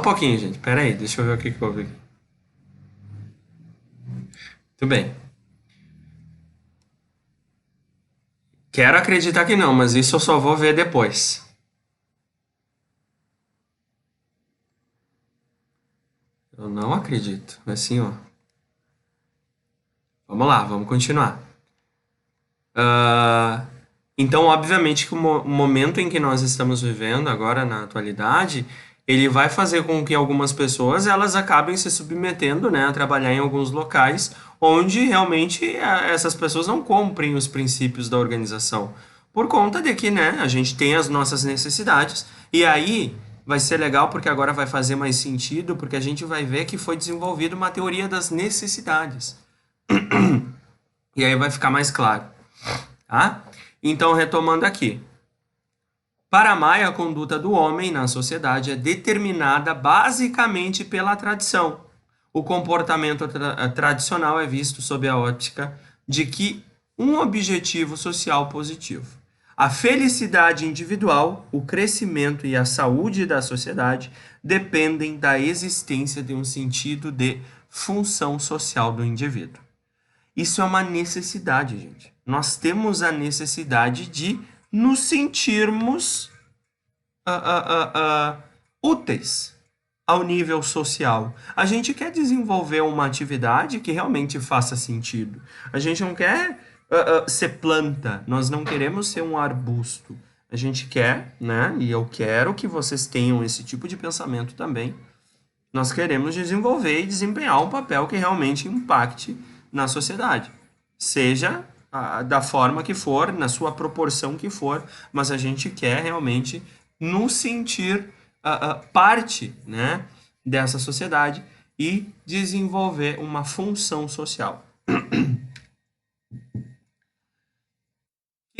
pouquinho, gente. Pera aí, deixa eu ver o que houve aqui. Tudo bem. Quero acreditar que não, mas isso eu só vou ver depois. Eu não acredito. Assim, ó. Vamos lá, vamos continuar. Ah, então, obviamente, que o momento em que nós estamos vivendo agora, na atualidade, ele vai fazer com que algumas pessoas elas acabem se submetendo, né, a trabalhar em alguns locais onde realmente essas pessoas não cumprem os princípios da organização. Por conta de que, né, a gente tem as nossas necessidades. E aí vai ser legal porque agora vai fazer mais sentido, porque a gente vai ver que foi desenvolvida uma teoria das necessidades. E aí vai ficar mais claro. Tá? Então, retomando aqui. Para Maia, a conduta do homem na sociedade é determinada basicamente pela tradição. O comportamento tradicional é visto sob a ótica de que um objetivo social positivo. A felicidade individual, o crescimento e a saúde da sociedade dependem da existência de um sentido de função social do indivíduo. Isso é uma necessidade, gente. Nós temos a necessidade de nos sentirmos úteis ao nível social. A gente quer desenvolver uma atividade que realmente faça sentido. A gente não quer ser planta, nós não queremos ser um arbusto. A gente quer, né? E eu quero que vocês tenham esse tipo de pensamento também. Nós queremos desenvolver e desempenhar um papel que realmente impacte na sociedade. Seja da forma que for, na sua proporção que for, mas a gente quer realmente nos sentir parte, né, dessa sociedade e desenvolver uma função social.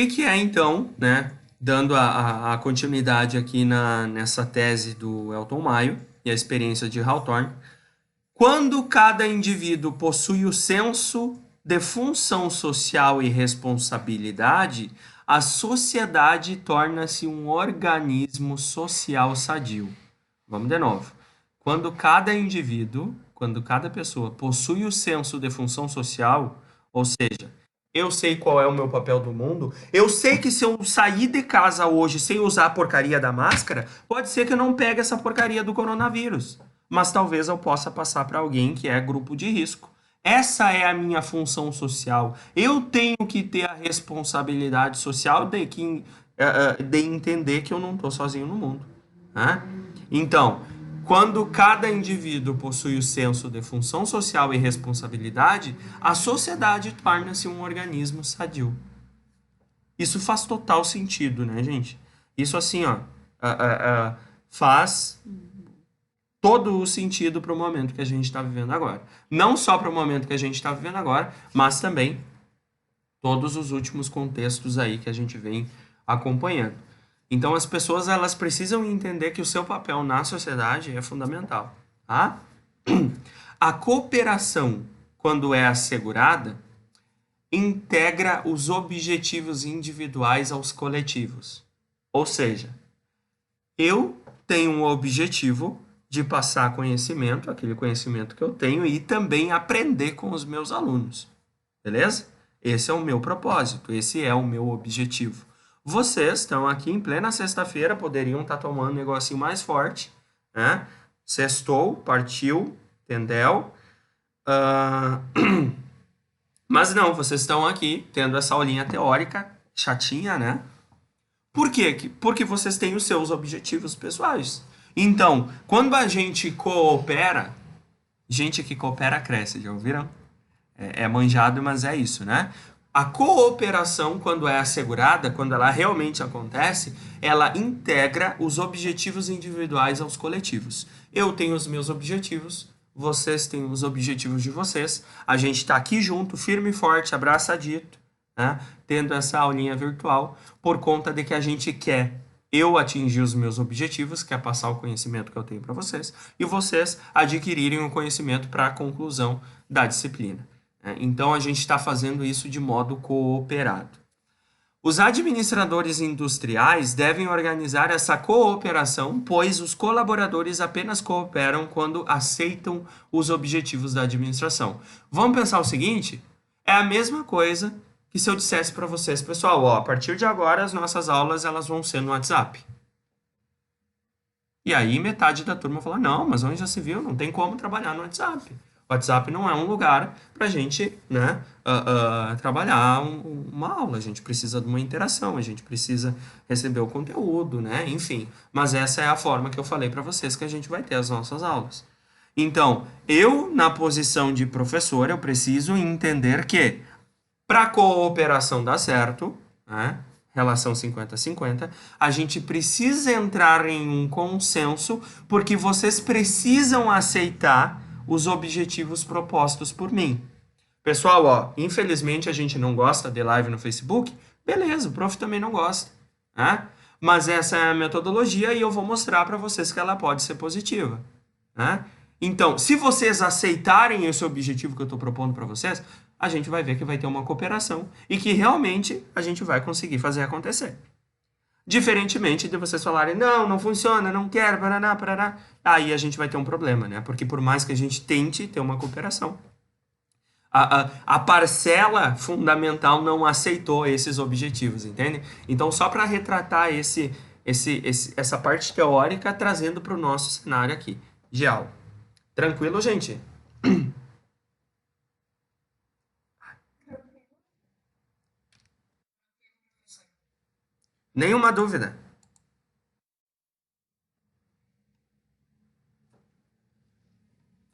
O que é então, né, dando a continuidade aqui nessa tese do Elton Maio e a experiência de Hawthorne, quando cada indivíduo possui o senso de função social e responsabilidade, a sociedade torna-se um organismo social sadio. Vamos de novo. Quando cada indivíduo, quando cada pessoa possui o senso de função social, ou seja, eu sei qual é o meu papel do mundo, eu sei que se eu sair de casa hoje sem usar a porcaria da máscara, pode ser que eu não pegue essa porcaria do coronavírus, mas talvez eu possa passar para alguém que é grupo de risco. Essa é a minha função social. Eu tenho que ter a responsabilidade social de entender que eu não estou sozinho no mundo. Né? Então, quando cada indivíduo possui o senso de função social e responsabilidade, a sociedade torna-se um organismo sadio. Isso faz total sentido, né, gente? Isso assim, ó, faz todo o sentido para o momento que a gente está vivendo agora. Não só para o momento que a gente está vivendo agora, mas também todos os últimos contextos aí que a gente vem acompanhando. Então as pessoas elas precisam entender que o seu papel na sociedade é fundamental, tá? A cooperação, quando é assegurada, integra os objetivos individuais aos coletivos. Ou seja, eu tenho um objetivo de passar conhecimento, aquele conhecimento que eu tenho, e também aprender com os meus alunos. Beleza? Esse é o meu propósito, esse é o meu objetivo. Vocês estão aqui em plena sexta-feira, poderiam estar tomando um negocinho mais forte, né? Sextou, partiu, entendeu? Mas não, vocês estão aqui tendo essa aulinha teórica chatinha, né? Por quê? Porque vocês têm os seus objetivos pessoais. Então, quando a gente coopera, gente que coopera cresce, já ouviram? É manjado, mas é isso, né? A cooperação, quando é assegurada, quando ela realmente acontece, ela integra os objetivos individuais aos coletivos. Eu tenho os meus objetivos, vocês têm os objetivos de vocês, a gente está aqui junto, firme e forte, abraçadito, né? Tendo essa aulinha virtual, por conta de que a gente quer eu atingir os meus objetivos, que é passar o conhecimento que eu tenho para vocês, e vocês adquirirem o conhecimento para a conclusão da disciplina. Então, a gente está fazendo isso de modo cooperado. Os administradores industriais devem organizar essa cooperação, pois os colaboradores apenas cooperam quando aceitam os objetivos da administração. Vamos pensar o seguinte? É a mesma coisa que se eu dissesse para vocês, pessoal, ó, a partir de agora as nossas aulas elas vão ser no WhatsApp. E aí metade da turma fala, não, mas onde já se viu? Não tem como trabalhar no WhatsApp. O WhatsApp não é um lugar para a gente, né, trabalhar uma aula. A gente precisa de uma interação, a gente precisa receber o conteúdo, né, enfim. Mas essa é a forma que eu falei para vocês que a gente vai ter as nossas aulas. Então, eu, na posição de professor, eu preciso entender que para a cooperação dar certo, né, relação 50-50, a gente precisa entrar em um consenso, porque vocês precisam aceitar os objetivos propostos por mim. Pessoal, ó, infelizmente a gente não gosta de live no Facebook. Beleza, o prof também não gosta, né? Mas essa é a metodologia e eu vou mostrar para vocês que ela pode ser positiva, né? Então, se vocês aceitarem esse objetivo que eu estou propondo para vocês, a gente vai ver que vai ter uma cooperação e que realmente a gente vai conseguir fazer acontecer. Diferentemente de vocês falarem, não, não funciona, não quero, paraná, paraná. Aí a gente vai ter um problema, né? Porque por mais que a gente tente ter uma cooperação, a parcela fundamental não aceitou esses objetivos, entende? Então, só para retratar essa parte teórica, trazendo para o nosso cenário aqui de aula. Tranquilo, gente? Nenhuma dúvida.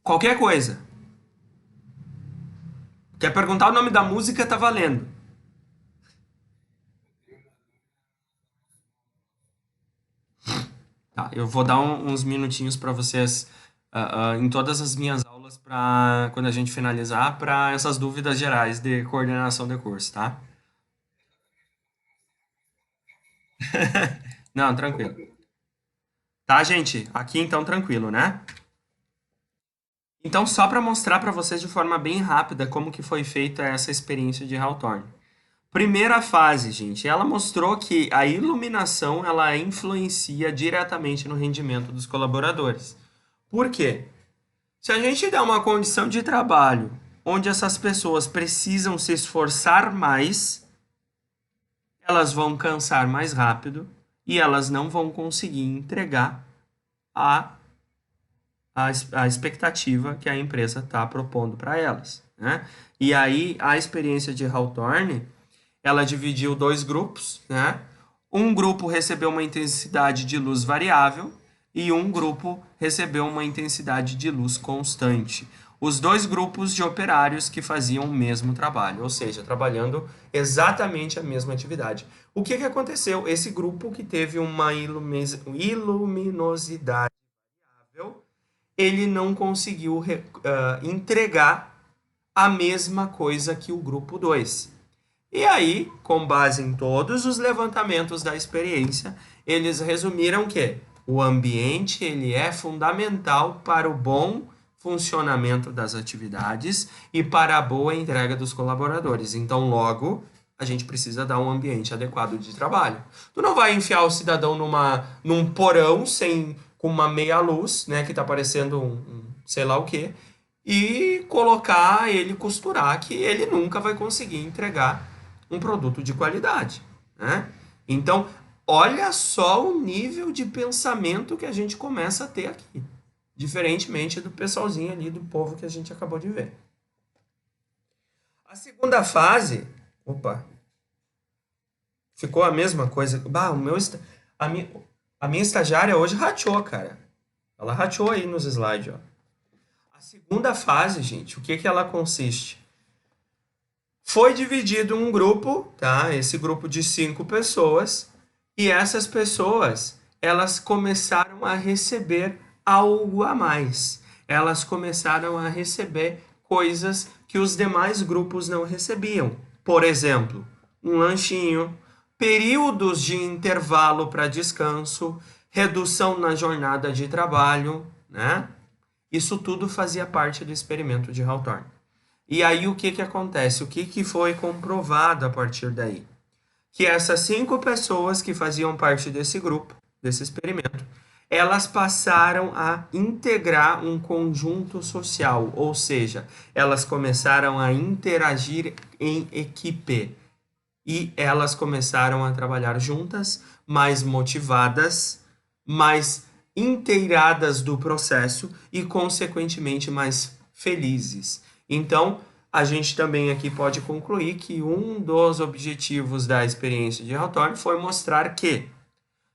Qualquer coisa. Quer perguntar o nome da música, tá valendo. Tá, eu vou dar uns minutinhos para vocês em todas as minhas aulas para quando a gente finalizar para essas dúvidas gerais de coordenação de curso, tá? Não, tranquilo. Tá, gente? Aqui então tranquilo, né? Então, só para mostrar para vocês de forma bem rápida como que foi feita essa experiência de Hawthorne. Primeira fase, gente, ela mostrou que a iluminação ela influencia diretamente no rendimento dos colaboradores. Por quê? Se a gente der uma condição de trabalho onde essas pessoas precisam se esforçar mais, elas vão cansar mais rápido e elas não vão conseguir entregar a, a expectativa que a empresa está propondo para elas, né? E aí a experiência de Hawthorne ela dividiu dois grupos, né? Um grupo recebeu uma intensidade de luz variável e um grupo recebeu uma intensidade de luz constante. Os dois grupos de operários que faziam o mesmo trabalho, ou seja, trabalhando exatamente a mesma atividade. O que aconteceu? Esse grupo que teve uma iluminosidade variável, ele não conseguiu entregar a mesma coisa que o grupo 2. E aí, com base em todos os levantamentos da experiência, eles resumiram que o ambiente ele é fundamental para o bom funcionamento das atividades e para a boa entrega dos colaboradores. Então, logo, a gente precisa dar um ambiente adequado de trabalho. Tu não vai enfiar o cidadão num porão com uma meia luz, né, que está parecendo um sei lá o quê, e colocar ele costurar, que ele nunca vai conseguir entregar um produto de qualidade, né? Então, olha só o nível de pensamento que a gente começa a ter aqui, diferentemente do pessoalzinho ali, do povo que a gente acabou de ver. A segunda fase, opa, ficou a mesma coisa. Bah, a minha estagiária hoje rachou, cara. Ela rachou aí nos slides, ó. A segunda fase, gente, o que ela consiste? Foi dividido um grupo, tá? Esse grupo de 5 pessoas, e essas pessoas, elas começaram a receber algo a mais. Elas começaram a receber coisas que os demais grupos não recebiam. Por exemplo, um lanchinho, períodos de intervalo para descanso, redução na jornada de trabalho, né? Isso tudo fazia parte do experimento de Hawthorne. E aí o que acontece? O que foi comprovado a partir daí? que essas 5 pessoas que faziam parte desse grupo, desse experimento, elas passaram a integrar um conjunto social, ou seja, elas começaram a interagir em equipe e elas começaram a trabalhar juntas, mais motivadas, mais inteiradas do processo e, consequentemente, mais felizes. Então, a gente também aqui pode concluir que um dos objetivos da experiência de Hawthorne foi mostrar que,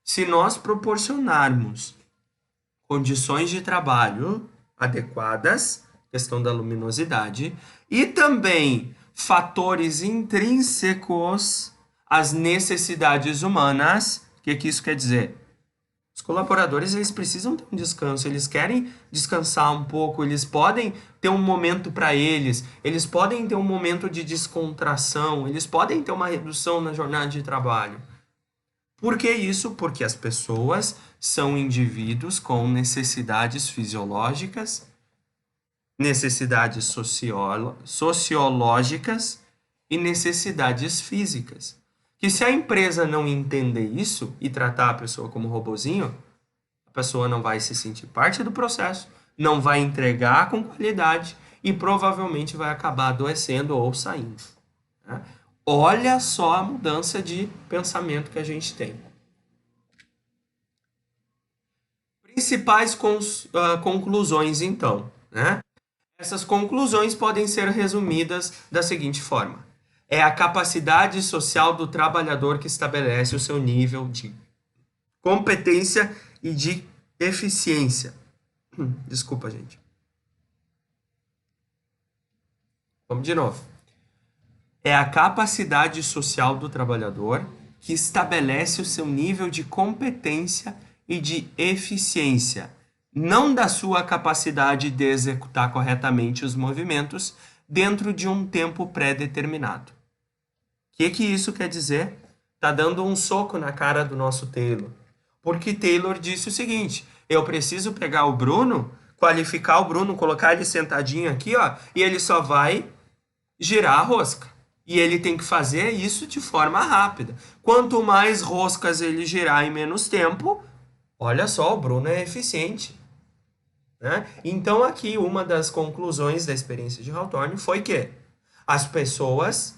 se nós proporcionarmos condições de trabalho adequadas, questão da luminosidade, e também fatores intrínsecos às necessidades humanas, o que isso quer dizer? Os colaboradores, eles precisam ter um descanso, eles querem descansar um pouco, eles podem ter um momento para eles podem ter um momento de descontração, eles podem ter uma redução na jornada de trabalho. Por que isso? Porque as pessoas são indivíduos com necessidades fisiológicas, necessidades sociológicas e necessidades físicas. Que se a empresa não entender isso e tratar a pessoa como robozinho, a pessoa não vai se sentir parte do processo, não vai entregar com qualidade e provavelmente vai acabar adoecendo ou saindo. Né? Olha só a mudança de pensamento que a gente tem. Principais conclusões, então, né? Essas conclusões podem ser resumidas da seguinte forma: é a capacidade social do trabalhador que estabelece o seu nível de competência e de eficiência. Desculpa, gente. Vamos de novo. É a capacidade social do trabalhador que estabelece o seu nível de competência e de eficiência, não da sua capacidade de executar corretamente os movimentos dentro de um tempo pré-determinado. O que isso quer dizer? Tá dando um soco na cara do nosso Taylor. Porque Taylor disse o seguinte: eu preciso pegar o Bruno, qualificar o Bruno, colocar ele sentadinho aqui, ó, e ele só vai girar a rosca. E ele tem que fazer isso de forma rápida. Quanto mais roscas ele girar em menos tempo, olha só, o Bruno é eficiente. Né? Então aqui uma das conclusões da experiência de Hawthorne foi que as pessoas,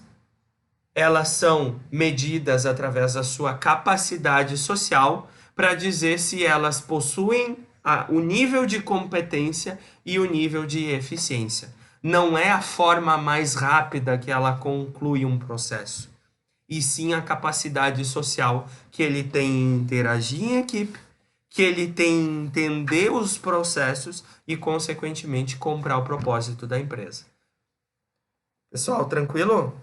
elas são medidas através da sua capacidade social para dizer se elas possuem o nível de competência e o nível de eficiência. Não é a forma mais rápida que ela conclui um processo, e sim a capacidade social que ele tem em interagir em equipe, que ele tem em entender os processos e, consequentemente, comprar o propósito da empresa. Pessoal, tranquilo?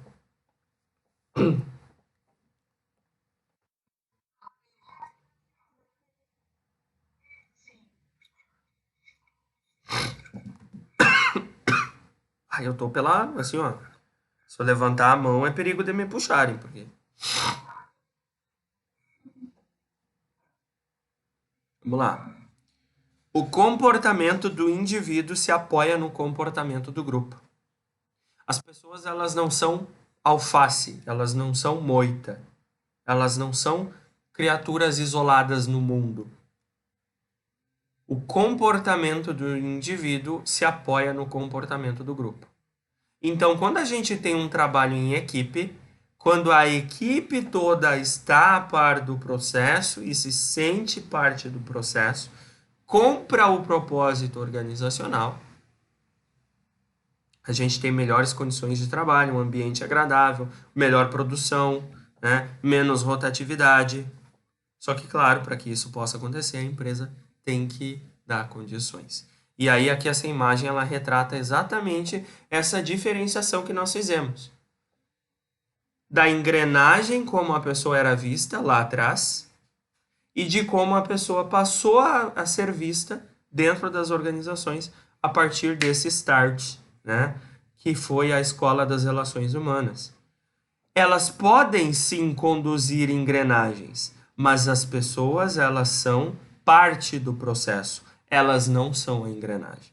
Eu tô pela, assim, ó. Se eu levantar a mão, é perigo de me puxarem, porque... Vamos lá. O comportamento do indivíduo se apoia no comportamento do grupo. As pessoas, elas não são alface, elas não são moita, elas não são criaturas isoladas no mundo. O comportamento do indivíduo se apoia no comportamento do grupo. Então, quando a gente tem um trabalho em equipe, quando a equipe toda está a par do processo e se sente parte do processo, compra o propósito organizacional, a gente tem melhores condições de trabalho, um ambiente agradável, melhor produção, né? Menos rotatividade. Só que, claro, para que isso possa acontecer, a empresa tem que dar condições. E aí aqui essa imagem ela retrata exatamente essa diferenciação que nós fizemos. Da engrenagem como a pessoa era vista lá atrás e de como a pessoa passou a ser vista dentro das organizações a partir desse start, né? Que foi a escola das relações humanas. Elas podem sim conduzir engrenagens, mas as pessoas, elas são parte do processo. Elas não são a engrenagem.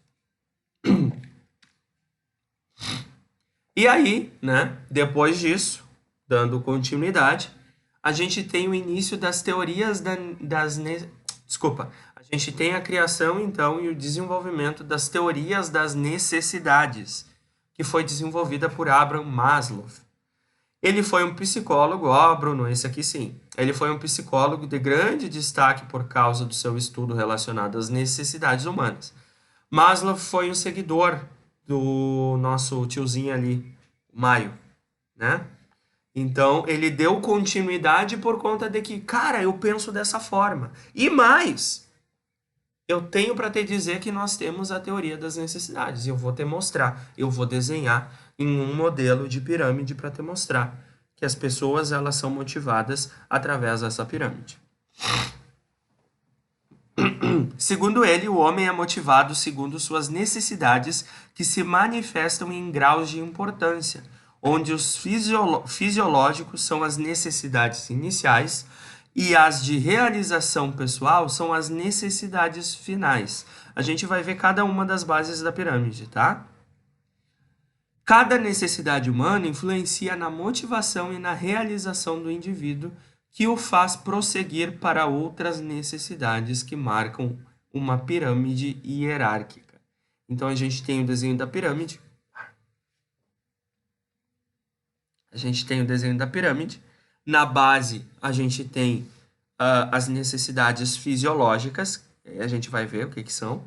E aí, né, depois disso, dando continuidade, a gente tem o início das teorias Desculpa. A gente tem a criação, então, e o desenvolvimento das teorias das necessidades, que foi desenvolvida por Abraham Maslow. Ele foi um psicólogo, Bruno, esse aqui sim. Ele foi um psicólogo de grande destaque por causa do seu estudo relacionado às necessidades humanas. Maslow foi um seguidor do nosso tiozinho ali, Maio, né? Então, ele deu continuidade por conta de que, cara, eu penso dessa forma. E mais, eu tenho para te dizer que nós temos a teoria das necessidades. Eu vou te mostrar, eu vou desenhar em um modelo de pirâmide para te mostrar que as pessoas elas são motivadas através dessa pirâmide. Segundo ele, o homem é motivado segundo suas necessidades que se manifestam em graus de importância, onde os fisiológicos são as necessidades iniciais e as de realização pessoal são as necessidades finais. A gente vai ver cada uma das bases da pirâmide, tá? Cada necessidade humana influencia na motivação e na realização do indivíduo, que o faz prosseguir para outras necessidades que marcam uma pirâmide hierárquica. Então a gente tem o desenho da pirâmide. Na base, a gente tem as necessidades fisiológicas, a gente vai ver o que são.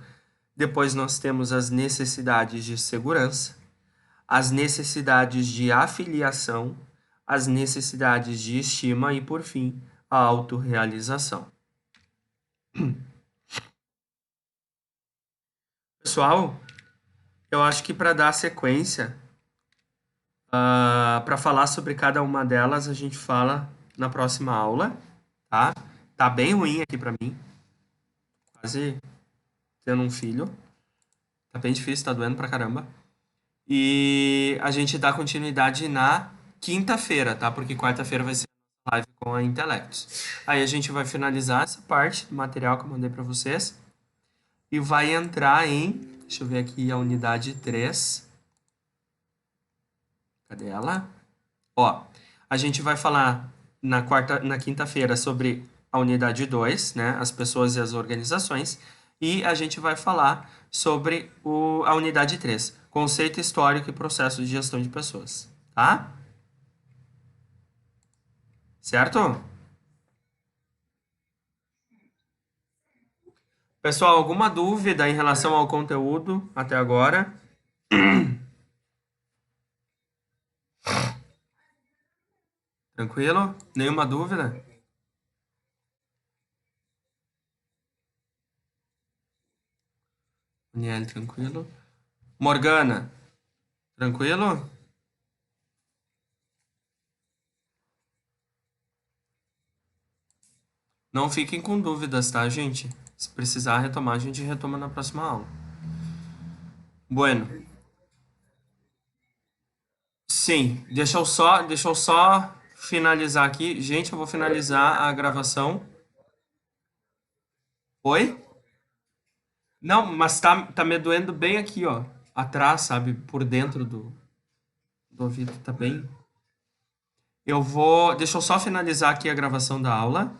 Depois nós temos as necessidades de segurança, as necessidades de afiliação, as necessidades de estima e, por fim, a autorrealização. Pessoal, eu acho que para dar sequência, para falar sobre cada uma delas, a gente fala na próxima aula, tá? Tá bem ruim aqui para mim, quase tendo um filho. Tá bem difícil, tá doendo pra caramba. E a gente dá continuidade na quinta-feira, tá? Porque quarta-feira vai ser a live com a Intelectus. Aí a gente vai finalizar essa parte do material que eu mandei para vocês e vai entrar em, deixa eu ver aqui a unidade 3. Cadê ela? Ó, a gente vai falar na quinta-feira sobre a unidade 2, né? As pessoas e as organizações. E a gente vai falar sobre a unidade 3, conceito histórico e processo de gestão de pessoas, tá? Certo? Pessoal, alguma dúvida em relação ao conteúdo até agora? Tranquilo? Nenhuma dúvida? Daniel, tranquilo? Morgana, tranquilo? Não fiquem com dúvidas, tá, gente? Se precisar retomar, a gente retoma na próxima aula. Bueno. Sim, deixa eu só finalizar aqui. Gente, eu vou finalizar a gravação. Oi? Não, mas tá me doendo bem aqui, ó. Atrás, sabe? Por dentro do ouvido, tá bem. Deixa eu só finalizar aqui a gravação da aula.